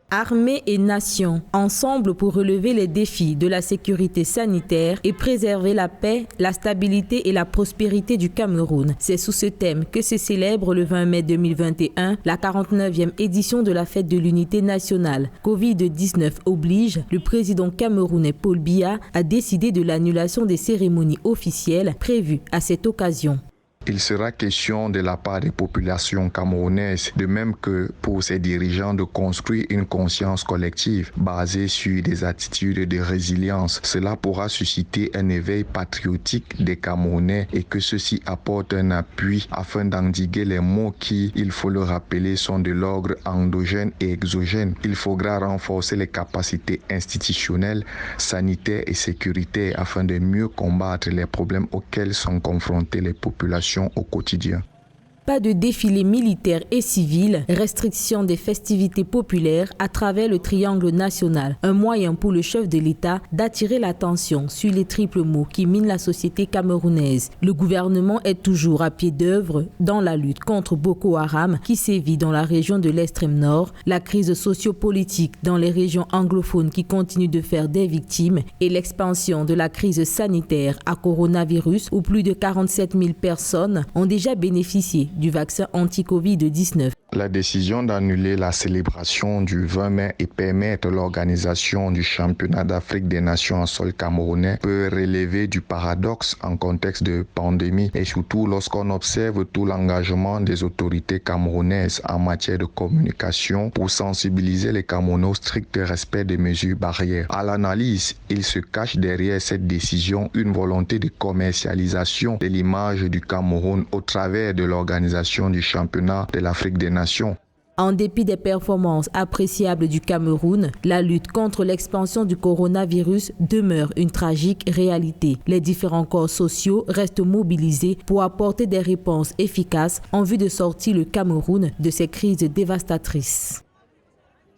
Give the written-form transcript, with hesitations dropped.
Armée et nation, ensemble pour relever les défis de la sécurité sanitaire et préserver la paix, la stabilité et la prospérité du Cameroun. C'est sous ce thème que se célèbre le 20 mai 2021 la 49e édition de la fête de l'unité nationale. Covid-19 oblige, le président camerounais Paul Biya a décidé de l'annulation des cérémonies officielles prévues à cette occasion. Il sera question de la part des populations camerounaises, de même que pour ses dirigeants, de construire une conscience collective basée sur des attitudes de résilience. Cela pourra susciter un éveil patriotique des Camerounais et que ceci apporte un appui afin d'endiguer les maux qui, il faut le rappeler, sont de l'ordre endogène et exogène. Il faudra renforcer les capacités institutionnelles, sanitaires et sécuritaires afin de mieux combattre les problèmes auxquels sont confrontées les populations au quotidien. Pas de défilé militaire et civil, restriction des festivités populaires à travers le triangle national. Un moyen pour le chef de l'État d'attirer l'attention sur les triples maux qui minent la société camerounaise. Le gouvernement est toujours à pied d'œuvre dans la lutte contre Boko Haram qui sévit dans la région de l'extrême nord, la crise sociopolitique dans les régions anglophones qui continuent de faire des victimes et l'expansion de la crise sanitaire à coronavirus où plus de 47 000 personnes ont déjà bénéficié du vaccin anti-Covid-19. La décision d'annuler la célébration du 20 mai et permettre l'organisation du championnat d'Afrique des Nations en sol camerounais peut relever du paradoxe en contexte de pandémie et surtout lorsqu'on observe tout l'engagement des autorités camerounaises en matière de communication pour sensibiliser les Camerounais au strict respect des mesures barrières. À l'analyse, il se cache derrière cette décision une volonté de commercialisation de l'image du Cameroun au travers de l'organisation du championnat de l'Afrique des Nations. En dépit des performances appréciables du Cameroun, la lutte contre l'expansion du coronavirus demeure une tragique réalité. Les différents corps sociaux restent mobilisés pour apporter des réponses efficaces en vue de sortir le Cameroun de ces crises dévastatrices.